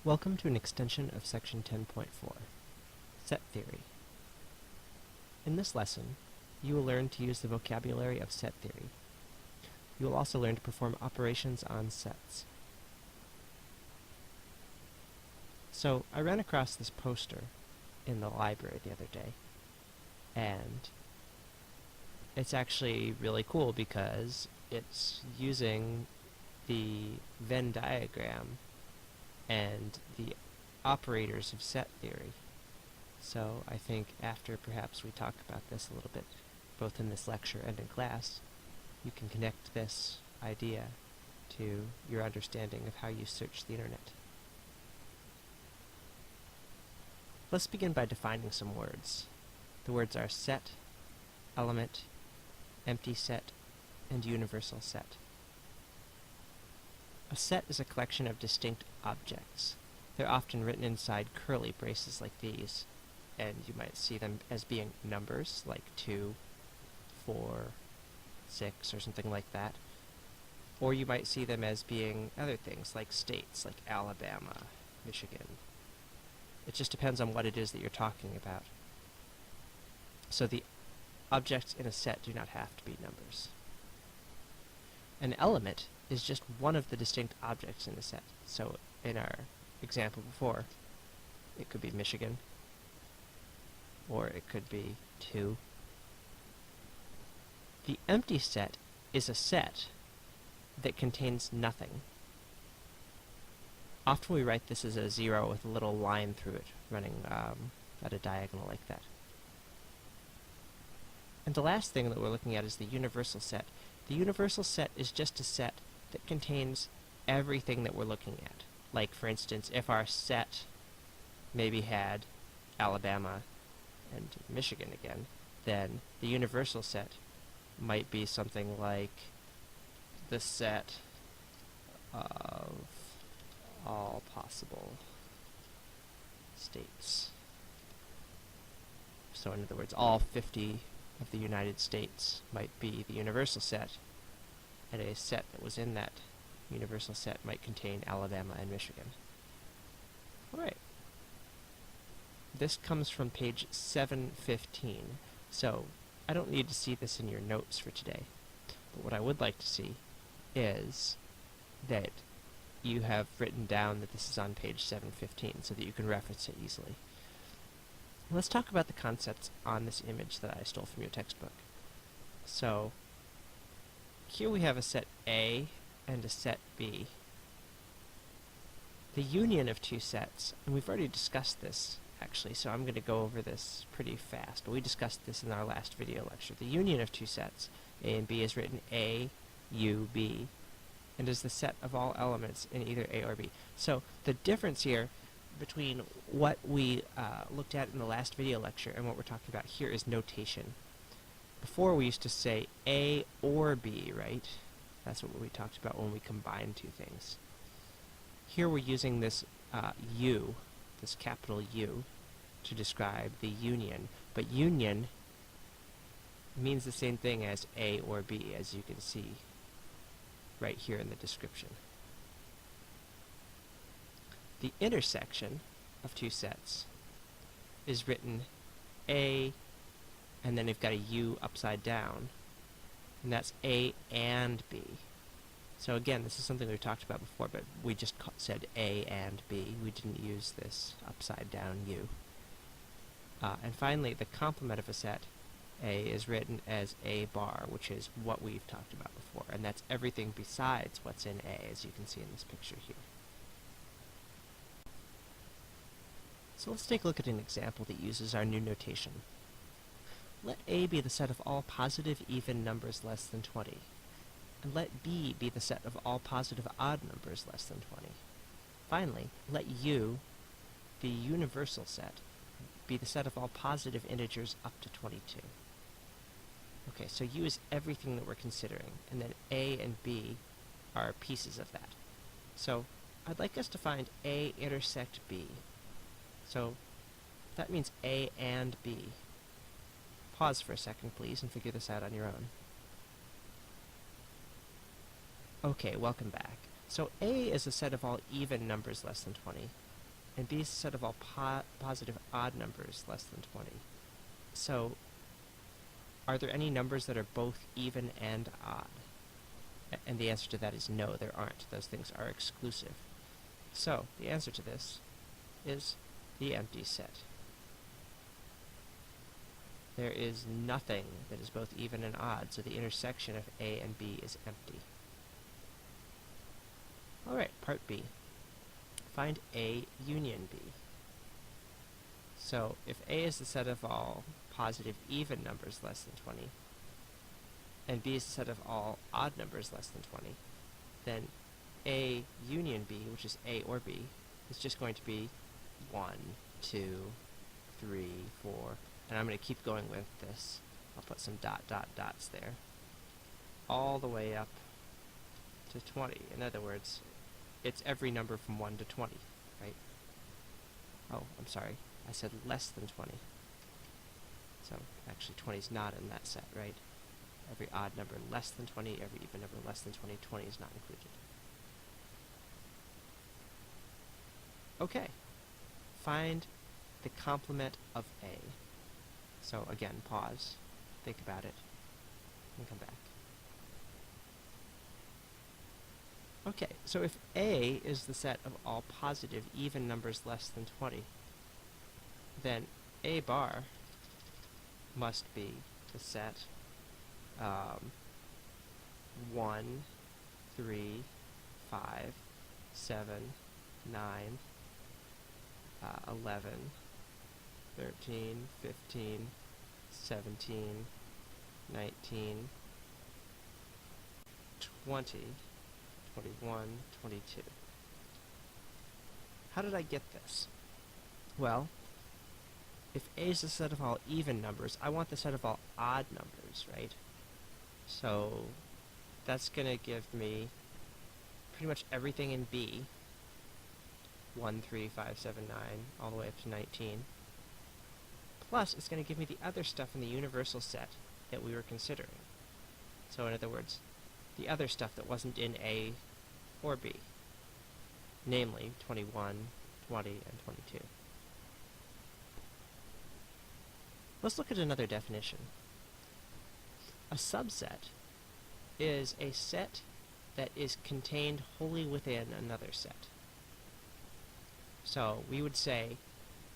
Welcome to an extension of section 10.4, Set Theory. In this lesson, you will learn to use the vocabulary of set theory. You will also learn to perform operations on sets. So, I ran across this poster in the library the other day, and it's actually really cool because it's using the Venn diagram and the operators of set theory. So I think after perhaps we talk about this a little bit, both in this lecture and in class, you can connect this idea to your understanding of how you search the internet. Let's begin by defining some words. The words are set, element, empty set, and universal set. A set is a collection of distinct objects. They're often written inside curly braces like these, and you might see them as being numbers, like 2, 4, 6, or something like that. Or you might see them as being other things, like states, like Alabama, Michigan. It just depends on what it is that you're talking about. So the objects in a set do not have to be numbers. An element is just one of the distinct objects in a set. So in our example before, it could be Michigan, or it could be 2. The empty set is a set that contains nothing. Often we write this as a 0 with a little line through it, running at a diagonal like that. And the last thing that we're looking at is the universal set. The universal set is just a set that contains everything that we're looking at. Like, for instance, if our set maybe had Alabama and Michigan again, then the universal set might be something like the set of all possible states. So in other words, all 50 of the United States might be the universal set, and a set that was in that universal set might contain Alabama and Michigan. Alright. This comes from page 715, so I don't need to see this in your notes for today. But what I would like to see is that you have written down that this is on page 715 so that you can reference it easily. Let's talk about the concepts on this image that I stole from your textbook. So, here we have a set A and a set B. The union of two sets, and we've already discussed this actually, so I'm going to go over this pretty fast. We discussed this in our last video lecture. The union of two sets, A and B, is written A, U, B, and is the set of all elements in either A or B. So the difference here between what we looked at in the last video lecture and what we're talking about here is notation. Before we used to say A or B, right? That's what we talked about when we combine two things. Here we're using this U, this capital U, to describe the union. But union means the same thing as A or B, as you can see right here in the description. The intersection of two sets is written A, and then you've got a U upside down, and that's A and B. So again, this is something we talked about before, but we just said A and B. We didn't use this upside down U. And finally, the complement of a set, A, is written as A bar, which is what we've talked about before, and that's everything besides what's in A, as you can see in this picture here. So let's take a look at an example that uses our new notation. Let A be the set of all positive even numbers less than 20, and let B be the set of all positive odd numbers less than 20. Finally, let U, the universal set, be the set of all positive integers up to 22. Okay, so U is everything that we're considering, and then A and B are pieces of that. So I'd like us to find A intersect B. So that means A and B. Pause for a second, please, and figure this out on your own. Okay, welcome back. So A is a set of all even numbers less than 20, and B is the set of all positive odd numbers less than 20. So, are there any numbers that are both even and odd? And the answer to that is no, there aren't. Those things are exclusive. So, the answer to this is the empty set. There is nothing that is both even and odd, so the intersection of A and B is empty. Alright, part B. Find A union B. So, if A is the set of all positive even numbers less than 20, and B is the set of all odd numbers less than 20, then A union B, which is A or B, is just going to be 1, 2, 3, 4, and I'm going to keep going with this. I'll put some dots there, all the way up to 20. In other words, it's every number from 1 to 20, right? Oh, I'm sorry. I said less than 20. So, actually 20 is not in that set, right? Every odd number less than 20, every even number less than 20, 20 is not included. Okay. Find the complement of A. So again, pause, think about it, and come back. Okay, so if A is the set of all positive even numbers less than 20, then A bar must be the set 1, 3, 5, 7, 9, 11, 13, 15, 17, 19, 20, 21, 22. How did I get this? Well, if A is the set of all even numbers, I want the set of all odd numbers, right? So that's going to give me pretty much everything in B, 1, 3, 5, 7, 9, all the way up to 19. Plus, it's going to give me the other stuff in the universal set that we were considering. So in other words, the other stuff that wasn't in A or B, namely 21, 20, and 22. Let's look at another definition. A subset is a set that is contained wholly within another set. So we would say,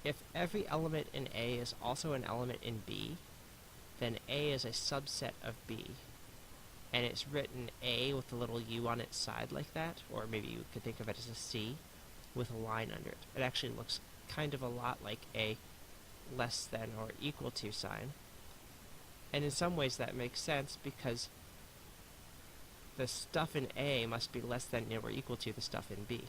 if every element in A is also an element in B, then A is a subset of B. And it's written A with a little U on its side like that, or maybe you could think of it as a C with a line under it. It actually looks kind of a lot like a less than or equal to sign. And in some ways that makes sense because the stuff in A must be less than or equal to the stuff in B.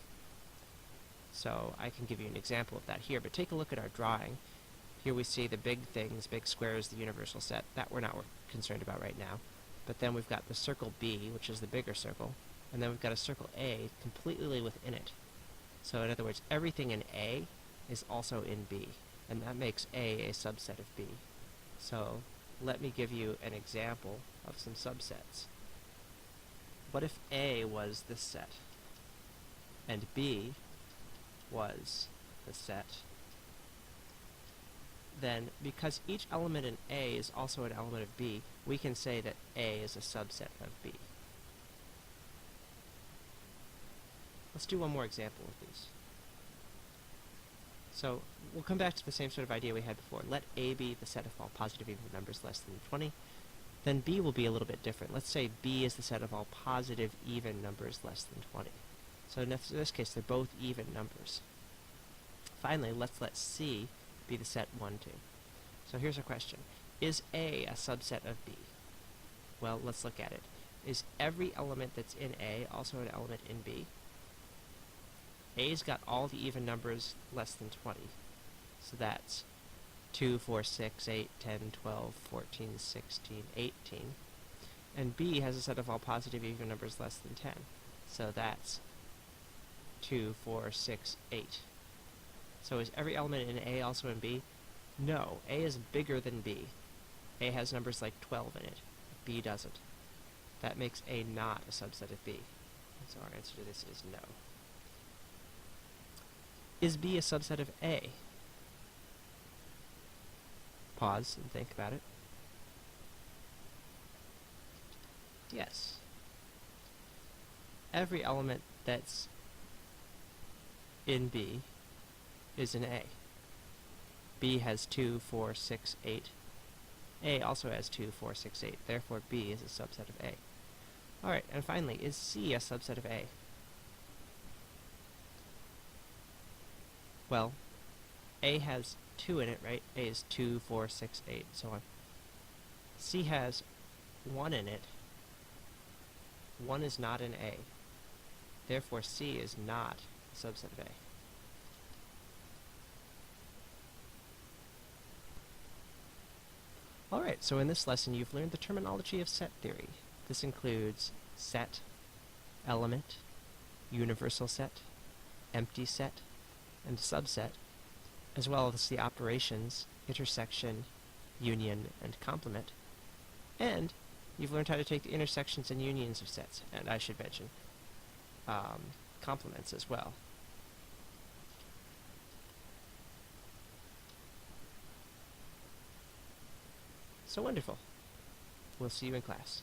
So I can give you an example of that here, but take a look at our drawing. Here we see the big things, big squares, the universal set. That we're not concerned about right now. But then we've got the circle B, which is the bigger circle, and then we've got a circle A completely within it. So in other words, everything in A is also in B, and that makes A a subset of B. So let me give you an example of some subsets. What if A was this set, and B was the set? Then, because each element in A is also an element of B, we can say that A is a subset of B. Let's do one more example of these. So, we'll come back to the same sort of idea we had before. Let A be the set of all positive even numbers less than 20. Then B will be a little bit different. Let's say B is the set of all positive even numbers less than 20. So in this case, they're both even numbers. Finally, let's let C be the set 1, 2. So here's a question. Is A a subset of B? Well, let's look at it. Is every element that's in A also an element in B? A's got all the even numbers less than 20. So that's 2, 4, 6, 8, 10, 12, 14, 16, 18. And B has a set of all positive even numbers less than 10. So that's 2, 4, 6, 8. So is every element in A also in B? No. A is bigger than B. A has numbers like 12 in it. B doesn't. That makes A not a subset of B. So our answer to this is no. Is B a subset of A? Pause and think about it. Yes. Every element that's in B is in A. B has 2, 4, 6, 8. A also has 2, 4, 6, 8. Therefore, B is a subset of A. Alright, and finally, is C a subset of A? Well, A has 2 in it, right? A is 2, 4, 6, 8, so on. C has 1 in it. 1 is not in A. Therefore, C is not a subset of A. Alright, so in this lesson you've learned the terminology of set theory. This includes set, element, universal set, empty set, and subset, as well as the operations intersection, union, and complement. And you've learned how to take the intersections and unions of sets, and I should mention complements as well. So wonderful. We'll see you in class.